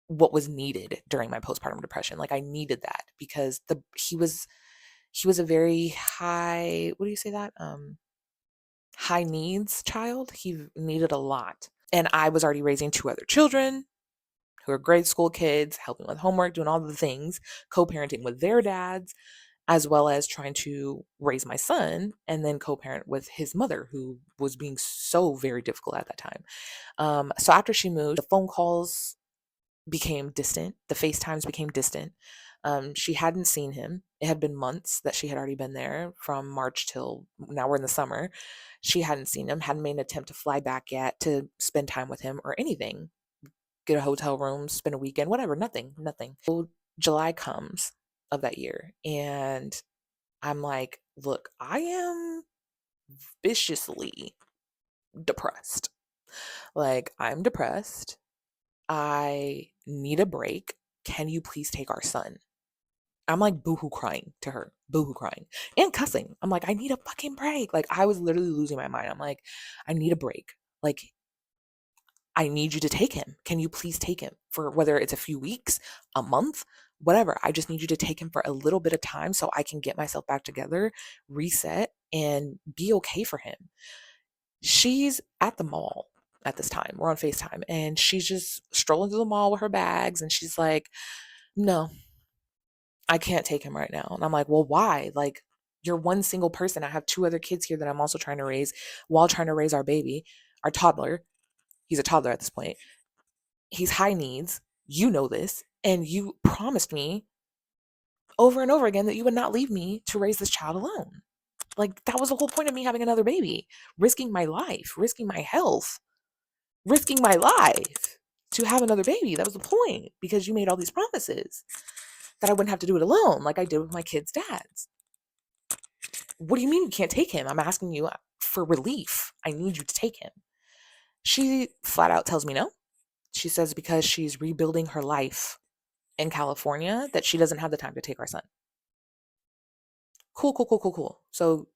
what was needed during my postpartum depression. Like, I needed that because he was a very high, what do you say that? High needs child. He needed a lot. And I was already raising two other children who are grade school kids, helping with homework, doing all the things, co-parenting with their dads, as well as trying to raise my son and then co-parent with his mother, who was being so very difficult at that time. So after she moved, the phone calls became distant. The FaceTimes became distant. She hadn't seen him. It had been months that she had already been there, from March till now we're in the summer. She hadn't seen him, hadn't made an attempt to fly back yet to spend time with him or anything. Get a hotel room, spend a weekend, whatever, nothing. So July comes of that year, and I'm like, look, I am viciously depressed. Like, I'm depressed. I need a break. Can you please take our son? I'm like boohoo crying to her, boohoo crying and cussing. I'm like, I need a fucking break. Like, I was literally losing my mind. I'm like, I need a break. Like, I need you to take him. Can you please take him for whether it's a few weeks, a month, whatever? I just need you to take him for a little bit of time so I can get myself back together, reset, and be okay for him. She's at the mall at this time. We're on FaceTime, and she's just strolling through the mall with her bags, and she's like, no, I can't take him right now. And I'm like, well, why? Like, you're one single person. I have two other kids here that I'm also trying to raise while trying to raise our baby, our toddler. He's a toddler at this point. He's high needs. You know this. And you promised me over and over again that you would not leave me to raise this child alone. Like, that was the whole point of me having another baby. Risking my life, risking my health, risking my life to have another baby. That was the point, because you made all these promises that I wouldn't have to do it alone like I did with my kids' dads. What do you mean you can't take him? I'm asking you for relief. I need you to take him. She flat out tells me no. She says because she's rebuilding her life in California that she doesn't have the time to take our son. Cool, cool, cool, cool, cool. So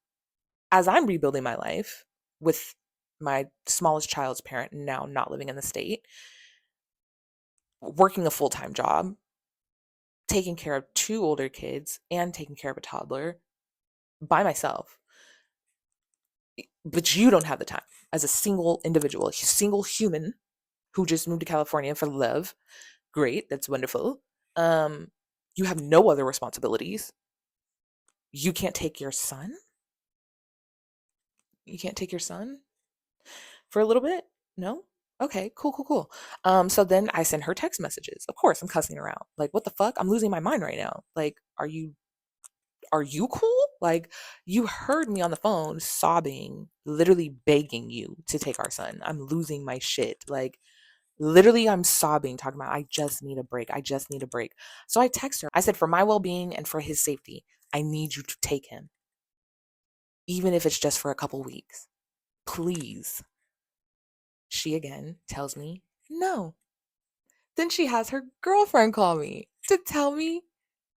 as I'm rebuilding my life with my smallest child's parent now not living in the state, working a full-time job, taking care of two older kids and taking care of a toddler by myself. But you don't have the time as a single individual, a single human who just moved to California for love. Great, that's wonderful. You have no other responsibilities. You can't take your son? You can't take your son for a little bit? No? Okay, cool, cool, cool. So then I send her text messages. Of course, I'm cussing her out. Like, what the fuck? I'm losing my mind right now. Like, are you cool? Like, you heard me on the phone sobbing, literally begging you to take our son. I'm losing my shit. Like, literally, I'm sobbing, talking about, I just need a break. I just need a break. So I text her. I said, for my well being and for his safety, I need you to take him, even if it's just for a couple weeks. Please. She again tells me no. Then she has her girlfriend call me to tell me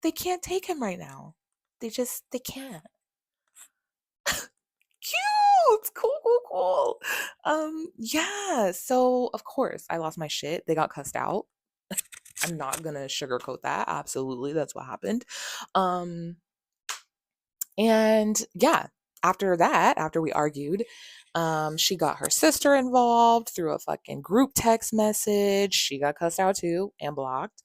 they can't take him right now. They can't. Cute. Cool, cool, cool. Yeah. So of course I lost my shit. They got cussed out. I'm not gonna sugarcoat that. Absolutely, that's what happened. Um, and yeah, after that, after we argued, she got her sister involved through a fucking group text message. She got cussed out too and blocked.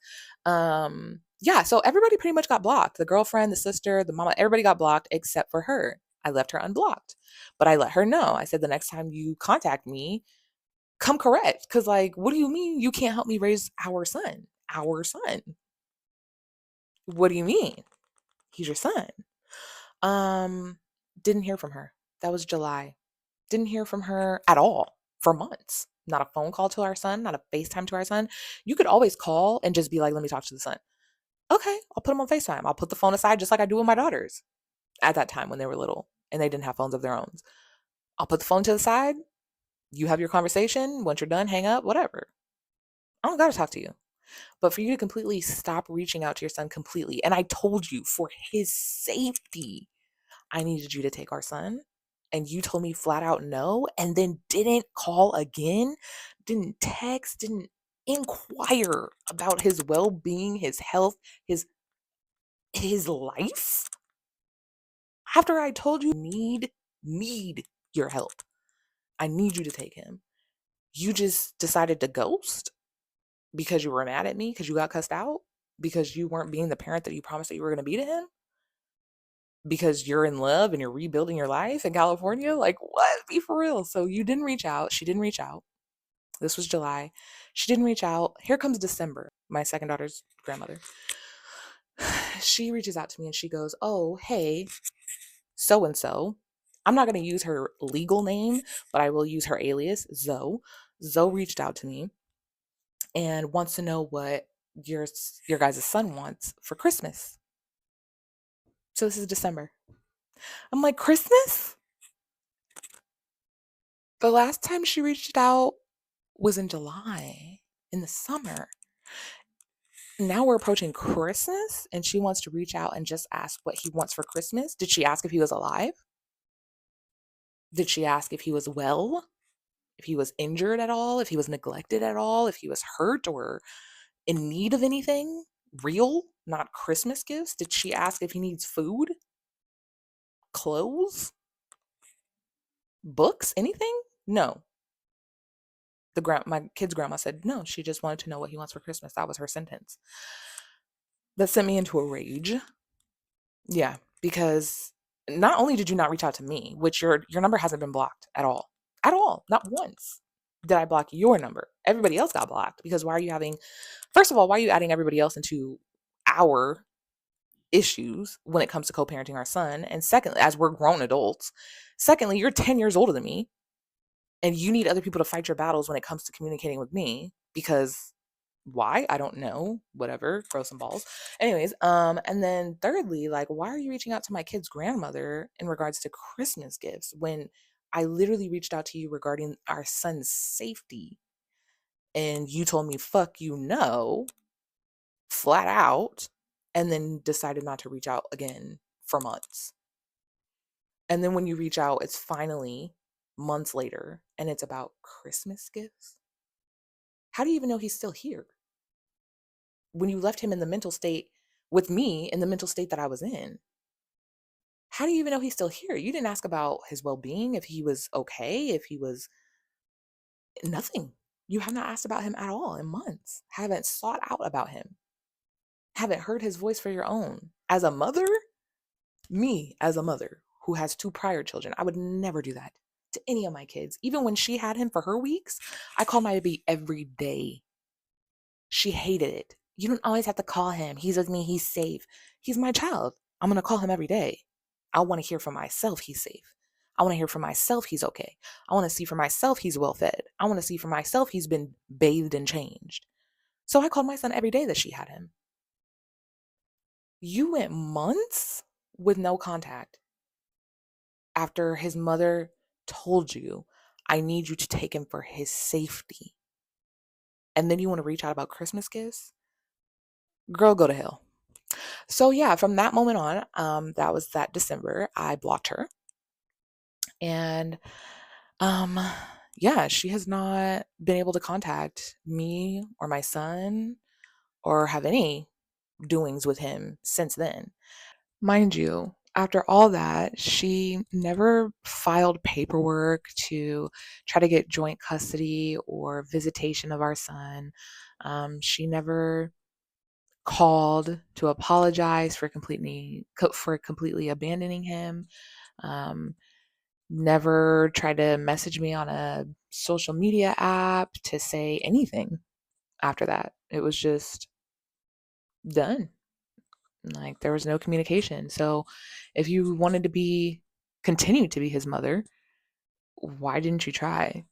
Yeah, so everybody pretty much got blocked. The girlfriend, the sister, the mama, everybody got blocked except for her. I left her unblocked. But I let her know. I said the next time you contact me, come correct. Cause like, what do you mean you can't help me raise our son? Our son. What do you mean? He's your son. Um, didn't hear from her. That was July. Didn't hear from her at all for months. Not a phone call to our son, not a FaceTime to our son. You could always call and just be like, let me talk to the son. Okay, I'll put him on FaceTime. I'll put the phone aside just like I do with my daughters at that time when they were little and they didn't have phones of their own. I'll put the phone to the side. You have your conversation. Once you're done, hang up, whatever. I don't got to talk to you. But for you to completely stop reaching out to your son completely, and I told you for his safety, I needed you to take our son. And you told me flat out no, and then didn't call again, didn't text, didn't inquire about his well-being, his health, his life. After I told you need your help. I need you to take him. You just decided to ghost because you were mad at me, because you got cussed out, because you weren't being the parent that you promised that you were going to be to him, because you're in love and you're rebuilding your life in California. Like, what? Be for real. So you didn't reach out. She didn't reach out. This was July. She didn't reach out. Here comes December. My second daughter's grandmother. She reaches out to me and she goes, oh, hey, so and so. I'm not going to use her legal name, but I will use her alias, Zoe. Zoe reached out to me and wants to know what your guys' son wants for Christmas. So this is December. I'm like, Christmas? The last time she reached out was in July, in the summer. Now we're approaching Christmas and she wants to reach out and just ask what he wants for Christmas. Did she ask if he was alive? Did she ask if he was well? If he was injured at all? If he was neglected at all? If he was hurt or in need of anything real, not Christmas gifts? Did she ask if he needs food, clothes, books, anything? No. My kid's grandma said no. She just wanted to know what he wants for Christmas. That was her sentence. That sent me into a rage. Yeah, because not only did you not reach out to me, which your number hasn't been blocked at all, not once did I block your number. Everybody else got blocked because why are you having? First of all, why are you adding everybody else into our issues when it comes to co-parenting our son? And secondly, as we're grown adults, secondly, you're 10 years older than me. And you need other people to fight your battles when it comes to communicating with me, because why? I don't know. Whatever. Grow some balls. Anyways, and then thirdly, like, why are you reaching out to my kid's grandmother in regards to Christmas gifts when I literally reached out to you regarding our son's safety, and you told me fuck you no, flat out, and then decided not to reach out again for months. And then when you reach out, it's finally months later and it's about Christmas gifts. How do you even know he's still here when you left him in the mental state with me, in the mental state that I was in? How do you even know he's still here? You didn't ask about his well-being, if he was okay, if he was nothing. You have not asked about him at all in months. Haven't sought out about him. Haven't heard his voice for your own. As a mother, me as a mother who has two prior children, I would never do that to any of my kids. Even when she had him for her weeks, I called my baby every day. She hated it. You don't always have to call him. He's with me. He's safe. He's my child. I'm going to call him every day. I want to hear from myself he's safe. I want to hear from myself he's okay. I want to see for myself he's well fed. I want to see for myself he's been bathed and changed. So I called my son every day that she had him. You went months with no contact after his mother told you, I need you to take him for his safety. And then you want to reach out about Christmas gifts? Girl, go to hell. So yeah, from that moment on, that was that December, I blocked her. And um yeah, she has not been able to contact me or my son or have any doings with him since then. Mind you, after all that, she never filed paperwork to try to get joint custody or visitation of our son. She never called to apologize for completely abandoning him. Um, Never tried to message me on a social media app to say anything after that. It was just done. Like, there was no communication. So if you wanted to continue to be his mother, why didn't you try?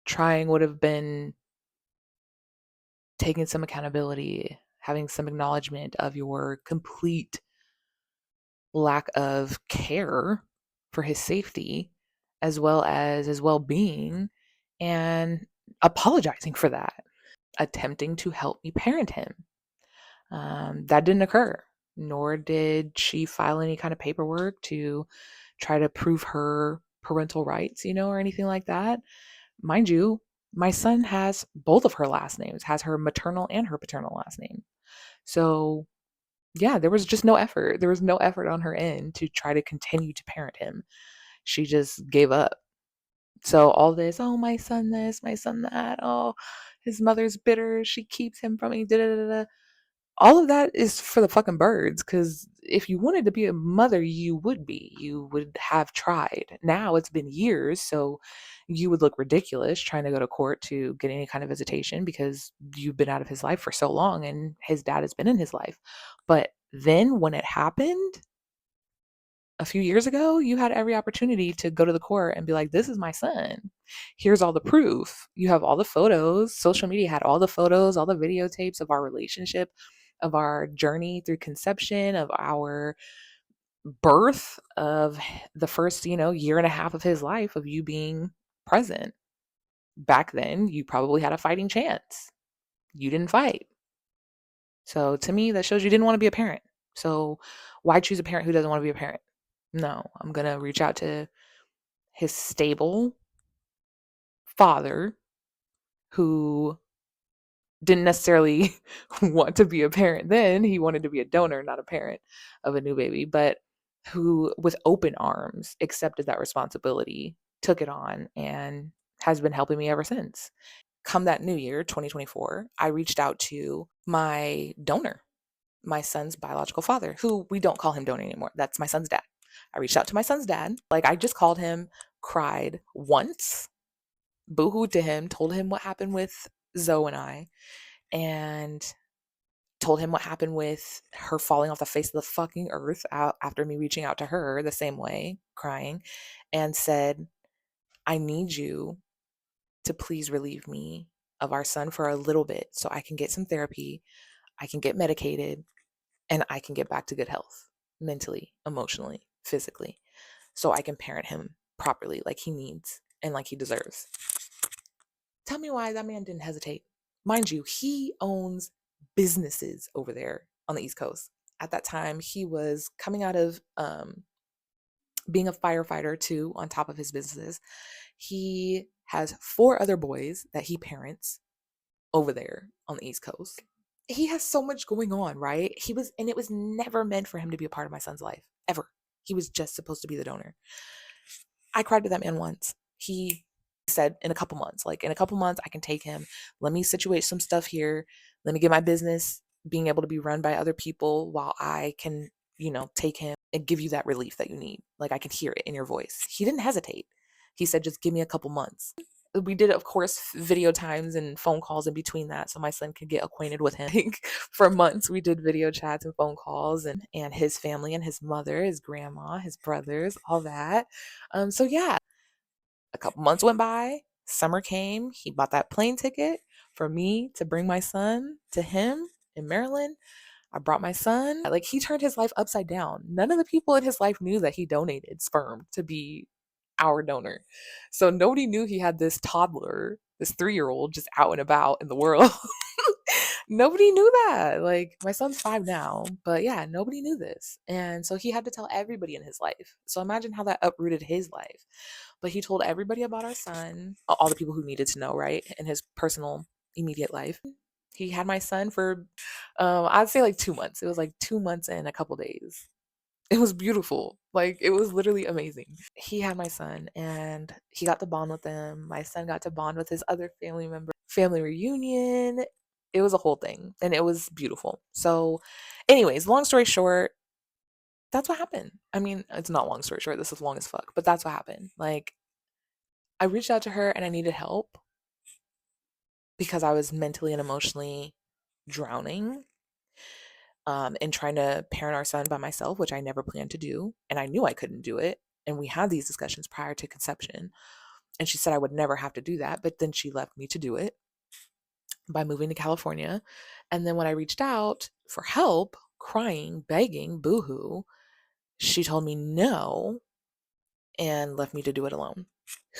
Trying would have been taking some accountability, having some acknowledgement of your complete lack of care for his safety as well as his well-being, and apologizing for that, attempting to help me parent him. That didn't occur, nor did she file any kind of paperwork to try to prove her parental rights, or anything like that. Mind you, my son has both of her last names, has her maternal and her paternal last name. So yeah, there was just no effort. There was no effort on her end to try to continue to parent him. She just gave up. So all this, oh, my son this, my son that, oh, his mother's bitter, she keeps him from me, da da da da. All of that is for the fucking birds, because if you wanted to be a mother, you would be. You would have tried. Now it's been years, so you would look ridiculous trying to go to court to get any kind of visitation because you've been out of his life for so long and his dad has been in his life. But then when it happened a few years ago, you had every opportunity to go to the court and be like, this is my son. Here's all the proof. You have all the photos. Social media had all the photos, all the videotapes of our relationship, of our journey through conception, of our birth, of the first, year and a half of his life, of you being present. Back then, you probably had a fighting chance. You didn't fight. So to me, that shows you didn't want to be a parent. So why choose a parent who doesn't want to be a parent? No, I'm going to reach out to his stable father who didn't necessarily want to be a parent then. He wanted to be a donor, not a parent of a new baby, but who, with open arms, accepted that responsibility, took it on, and has been helping me ever since. Come that new year, 2024, I reached out to my donor, my son's biological father, who we don't call him donor anymore. That's my son's dad. I reached out to my son's dad. Like, I just called him, cried once, boohooed to him, told him what happened with Zoe and I, and told him what happened with her falling off the face of the fucking earth after me reaching out to her the same way, crying, and said, I need you to please relieve me of our son for a little bit so I can get some therapy, I can get medicated, and I can get back to good health mentally, emotionally, physically, so I can parent him properly like he needs and like he deserves. Tell me why that man didn't hesitate. Mind you, he owns businesses over there on the East Coast. At that time, he was coming out of being a firefighter too, on top of his businesses. He has 4 other boys that he parents over there on the East Coast. He has so much going on, right? And it was never meant for him to be a part of my son's life, ever. He was just supposed to be the donor. I cried with that man once. He said in a couple months, like in a couple months, I can take him. Let me situate some stuff here. Let me get my business being able to be run by other people while I can, take him and give you that relief that you need. Like I can hear it in your voice. He didn't hesitate. He said, just give me a couple months. We did, of course, video times and phone calls in between that so my son could get acquainted with him. For months, we did video chats and phone calls and his family and his mother, his grandma, his brothers, all that. So, yeah, a couple months went by. Summer came. He bought that plane ticket for me to bring my son to him in Maryland. I brought my son. Like, he turned his life upside down. None of the people in his life knew that he donated sperm to be our donor. So nobody knew he had this toddler, this 3-year-old just out and about in the world. Nobody knew that. Like, my son's 5 now, but yeah, nobody knew this. And so he had to tell everybody in his life. So imagine how that uprooted his life. But he told everybody about our son, all the people who needed to know, right? In his personal, immediate life. He had my son for, I'd say like 2 months. It was like 2 months and a couple days. It was beautiful. Like, it was literally amazing. He had my son and he got to bond with them. My son got to bond with his other family member. Family reunion. It was a whole thing and it was beautiful. So, anyways, long story short, that's what happened. I mean, it's not long story short. This is long as fuck, but that's what happened. Like, I reached out to her and I needed help because I was mentally and emotionally drowning and trying to parent our son by myself, which I never planned to do. And I knew I couldn't do it. And we had these discussions prior to conception. And she said I would never have to do that. But then she left me to do it by moving to California. And then when I reached out for help, crying, begging, boohoo, she told me no and left me to do it alone.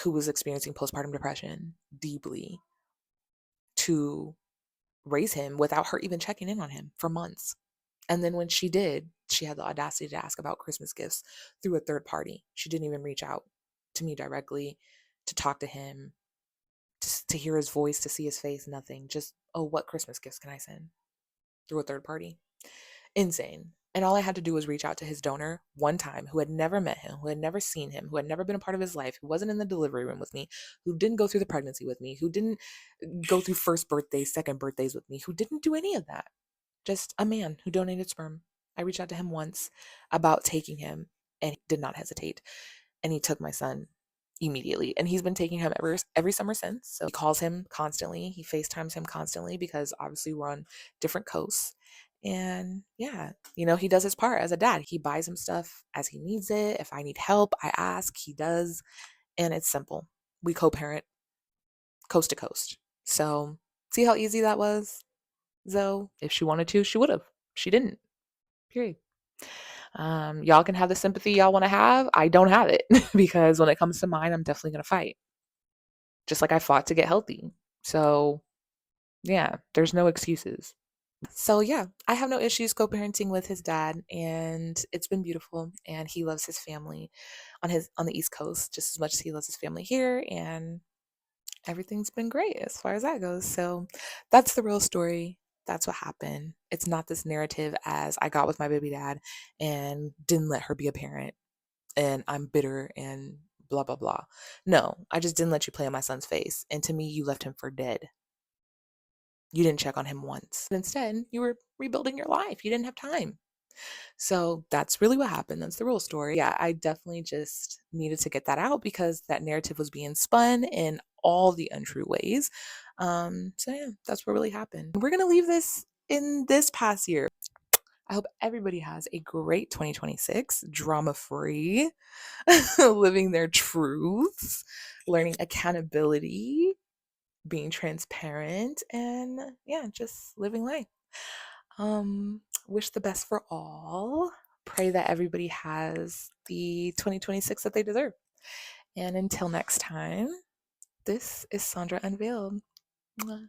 Who was experiencing postpartum depression deeply, to raise him without her even checking in on him for months. And then when she did, she had the audacity to ask about Christmas gifts through a third party. She didn't even reach out to me directly to talk to him, to hear his voice, to see his face, nothing. Just, oh, what Christmas gifts can I send? Through a third party. Insane. And all I had to do was reach out to his donor one time, who had never met him, who had never seen him, who had never been a part of his life, who wasn't in the delivery room with me, who didn't go through the pregnancy with me, who didn't go through first birthdays, second birthdays with me, who didn't do any of that. Just a man who donated sperm. I reached out to him once about taking him and he did not hesitate. And he took my son immediately. And he's been taking him every summer since. So he calls him constantly. He FaceTimes him constantly because obviously we're on different coasts. And yeah, he does his part as a dad. He buys him stuff as he needs it. If I need help, I ask. He does. And it's simple. We co-parent coast to coast. So see how easy that was? Though, if she wanted to, she would have. She didn't. Period. Y'all can have the sympathy y'all want to have. I don't have it because when it comes to mine, I'm definitely going to fight. Just like I fought to get healthy. So, yeah, there's no excuses. So, yeah, I have no issues co-parenting with his dad, and it's been beautiful. And he loves his family on the East Coast just as much as he loves his family here, and everything's been great as far as that goes. So, that's the real story. That's what happened. It's not this narrative as I got with my baby dad and didn't let her be a parent and I'm bitter and blah, blah, blah. No, I just didn't let you play on my son's face. And to me, you left him for dead. You didn't check on him once. Instead, you were rebuilding your life. You didn't have time. So that's really what happened. That's the real story. Yeah, I definitely just needed to get that out because that narrative was being spun in all the untrue ways. So yeah, that's what really happened. We're gonna leave this in this past year. I hope everybody has a great 2026, drama free, living their truths, learning accountability, being transparent, and yeah, just living life. Wish the best for all. Pray that everybody has the 2026 that they deserve. And until next time, this is Sandra Unveiled. Mwah.